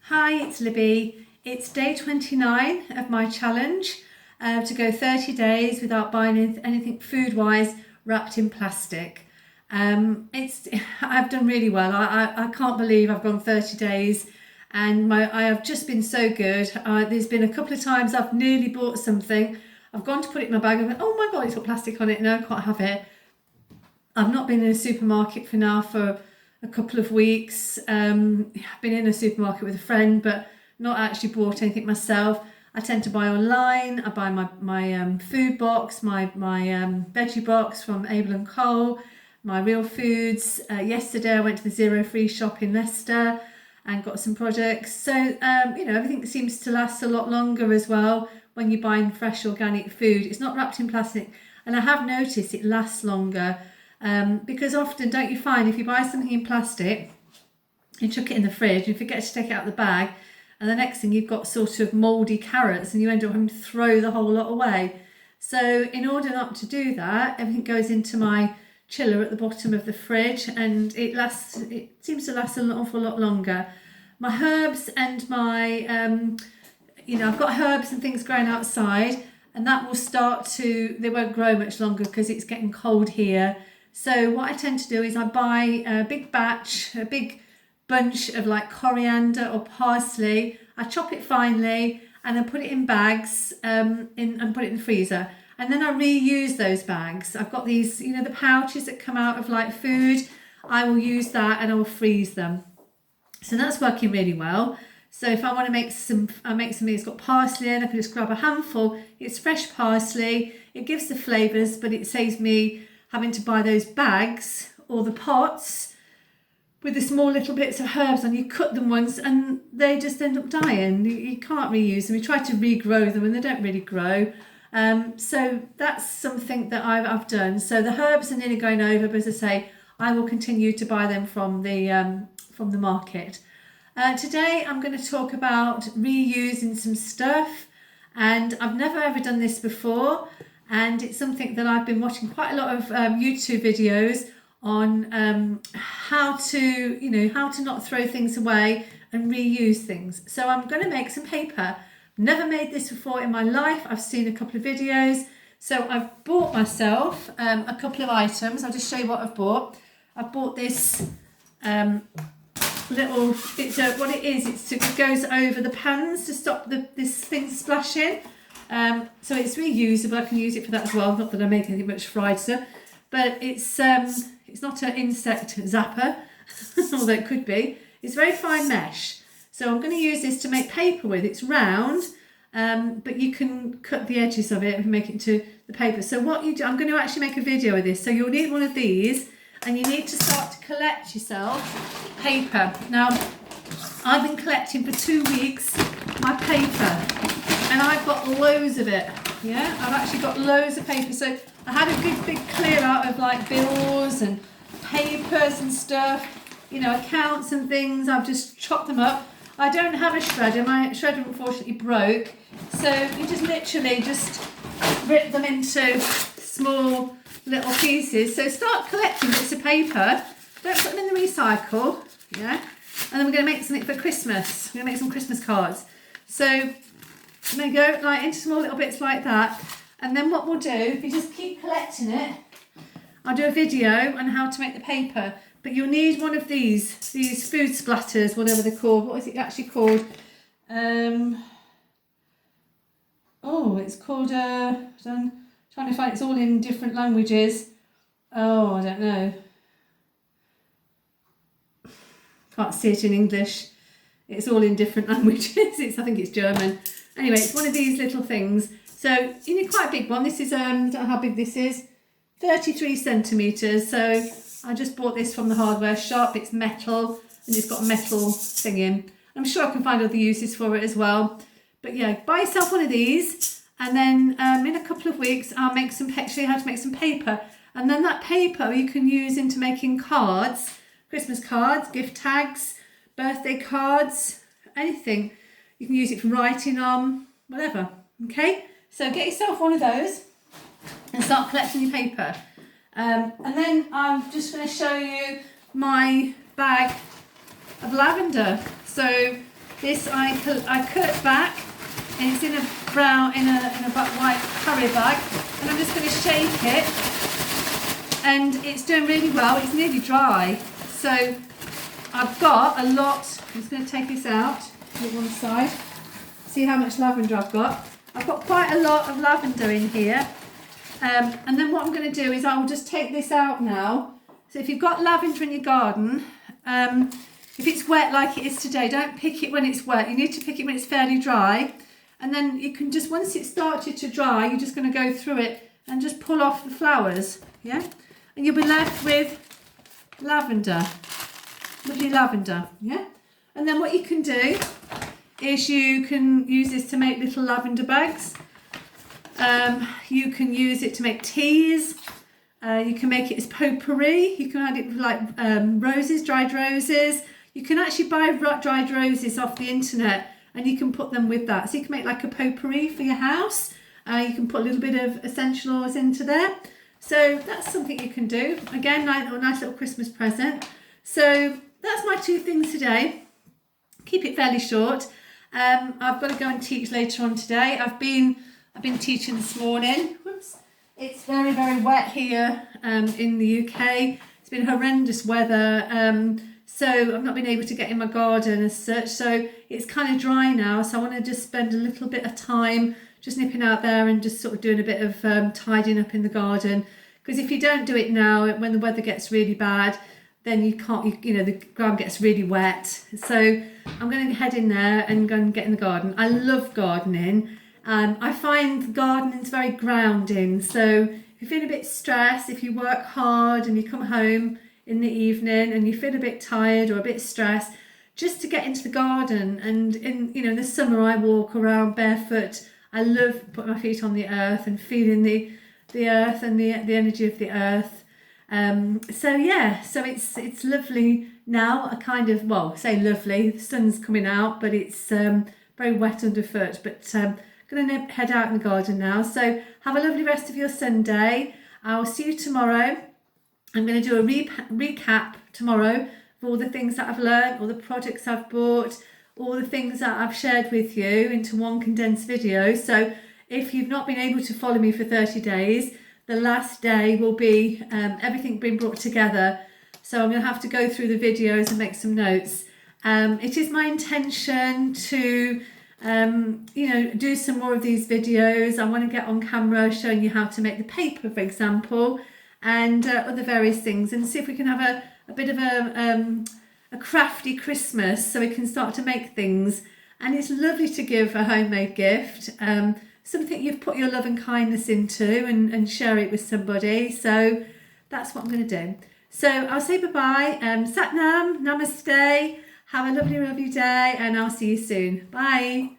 Hi, it's Libby. It's day 29 of my challenge to go 30 days without buying anything food-wise wrapped in plastic. I've done really well. I can't believe I've gone 30 days and I have just been so good. There's been a couple of times I've nearly bought something. I've gone to put it in my bag and went, oh my God, it's got plastic on it. No, I can't have it. I've not been in a supermarket for a couple of weeks. I've been in a supermarket with a friend, but not actually bought anything myself. I tend to buy online. I buy my food box, my veggie box from Able and Cole, my real foods. Yesterday I went to the Zero Free shop in Leicester and got some products. So everything seems to last a lot longer as well when you're buying fresh organic food. It's not wrapped in plastic, and I have noticed it lasts longer. Because often, don't you find, if you buy something in plastic, you chuck it in the fridge, you forget to take it out of the bag, and the next thing you've got sort of mouldy carrots and you end up having to throw the whole lot away. So in order not to do that, everything goes into my chiller at the bottom of the fridge, and it seems to last an awful lot longer. My herbs and my, I've got herbs and things growing outside, and that will they won't grow much longer because it's getting cold here. So what I tend to do is I buy a big bunch of like coriander or parsley. I chop it finely and then put it in bags and put it in the freezer. And then I reuse those bags. I've got these, the pouches that come out of like food. I will use that and I will freeze them. So that's working really well. So if I want to make something that's got parsley in, I can just grab a handful. It's fresh parsley. It gives the flavours, but it saves me having to buy those bags or the pots with the small little bits of herbs on. You cut them once and they just end up dying. You can't reuse them. You try to regrow them and they don't really grow. So that's something that I've done. So the herbs are nearly going over, but as I say, I will continue to buy them from the market. Today I'm going to talk about reusing some stuff, and I've never ever done this before, and it's something that I've been watching quite a lot of YouTube videos on how to not throw things away and reuse things. So I'm going to make some paper. Never made this before in my life. I've seen a couple of videos. So I've bought myself a couple of items. I'll just show you what I've bought. I've bought this what it is, it goes over the pans to stop this thing splashing. So it's reusable. I can use it for that as well. Not that I make anything much fried stuff, but it's not an insect zapper, although it could be. It's very fine mesh. So I'm going to use this to make paper with. It's round, but you can cut the edges of it and make it into the paper. So what you do, I'm going to actually make a video of this. So you'll need one of these, and you need to start to collect yourself paper. Now, I've been collecting for 2 weeks my paper, and I've got loads of it. Yeah, I've actually got loads of paper. So I had a good big clear out of like bills and papers and stuff, accounts and things. I've just chopped them up. I don't have a shredder. My shredder unfortunately broke. So you just literally just rip them into small little pieces. So start collecting bits of paper. Don't put them in the recycle. Yeah. And then we're going to make something for Christmas. We're going to make some Christmas cards. So I'm going to go like into small little bits like that. And then what we'll do, if you just keep collecting it, I'll do a video on how to make the paper. But you'll need one of these food splatters, whatever they're called. What is it actually called? It's called, I'm trying to find, it's all in different languages. Oh, I don't know. Can't see it in English. It's all in different languages. I think it's German. Anyway, it's one of these little things. So you need quite a big one. This is, I don't know how big this is, 33 centimetres. So I just bought this from the hardware shop. It's metal and it's got a metal thing in. I'm sure I can find other uses for it as well. But yeah, buy yourself one of these, and then in a couple of weeks I'll show you how to make some paper. And then that paper you can use into making cards, Christmas cards, gift tags, birthday cards, anything. You can use it for writing on, whatever. Okay, so get yourself one of those and start collecting your paper. And then I'm just going to show you my bag of lavender. So This I cut back, and it's in a brown, in a white curry bag, and I'm just going to shake it, and it's doing really well. It's nearly dry, so I've got a lot. I'm just going to take this out, put it one side, see how much lavender I've got. I've got quite a lot of lavender in here, and then what I'm going to do is I will just take this out now. So if you've got lavender in your garden, if it's wet like it is today, don't pick it when it's wet. You need to pick it when it's fairly dry. And then you can just, once it's started to dry, you're just going to go through it and just pull off the flowers, yeah? And you'll be left with lavender, lovely lavender, yeah? And then what you can do is you can use this to make little lavender bags. You can use it to make teas. You can make it as potpourri. You can add it with like roses, dried roses. You can actually buy dried roses off the internet, and you can put them with that. So you can make like a potpourri for your house. You can put a little bit of essential oils into there. So that's something you can do. Again, a nice little Christmas present. So that's my 2 things today. Keep it fairly short. I've got to go and teach later on today. I've been teaching this morning. Whoops. It's very, very wet here in the UK. It's been horrendous weather. So I've not been able to get in my garden as such. So it's kind of dry now. So I want to just spend a little bit of time just nipping out there and just sort of doing a bit of tidying up in the garden. Because if you don't do it now, when the weather gets really bad, then you can't, the ground gets really wet. So I'm going to head in there and go and get in the garden. I love gardening. I find gardening is very grounding. So if you feel a bit stressed, if you work hard and you come home in the evening and you feel a bit tired or a bit stressed, just to get into the garden. And in the summer I walk around barefoot. I love putting my feet on the earth and feeling the earth and the energy of the earth. So it's lovely now. I kind of, say lovely, the sun's coming out, but it's very wet underfoot. But I'm going to head out in the garden now. So have a lovely rest of your Sunday. I'll see you tomorrow. I'm going to do a recap tomorrow of all the things that I've learned, all the products I've bought, all the things that I've shared with you into one condensed video. So if you've not been able to follow me for 30 days, the last day will be everything being brought together. So I'm going to have to go through the videos and make some notes. It is my intention to do some more of these videos. I want to get on camera showing you how to make the paper, for example, and other various things, and see if we can have a bit of a crafty Christmas, so we can start to make things. And it's lovely to give a homemade gift, something you've put your love and kindness into, and share it with somebody. So that's what I'm going to do. So I'll say bye-bye. Sat Nam, namaste. Have a lovely, lovely day, and I'll see you soon. Bye.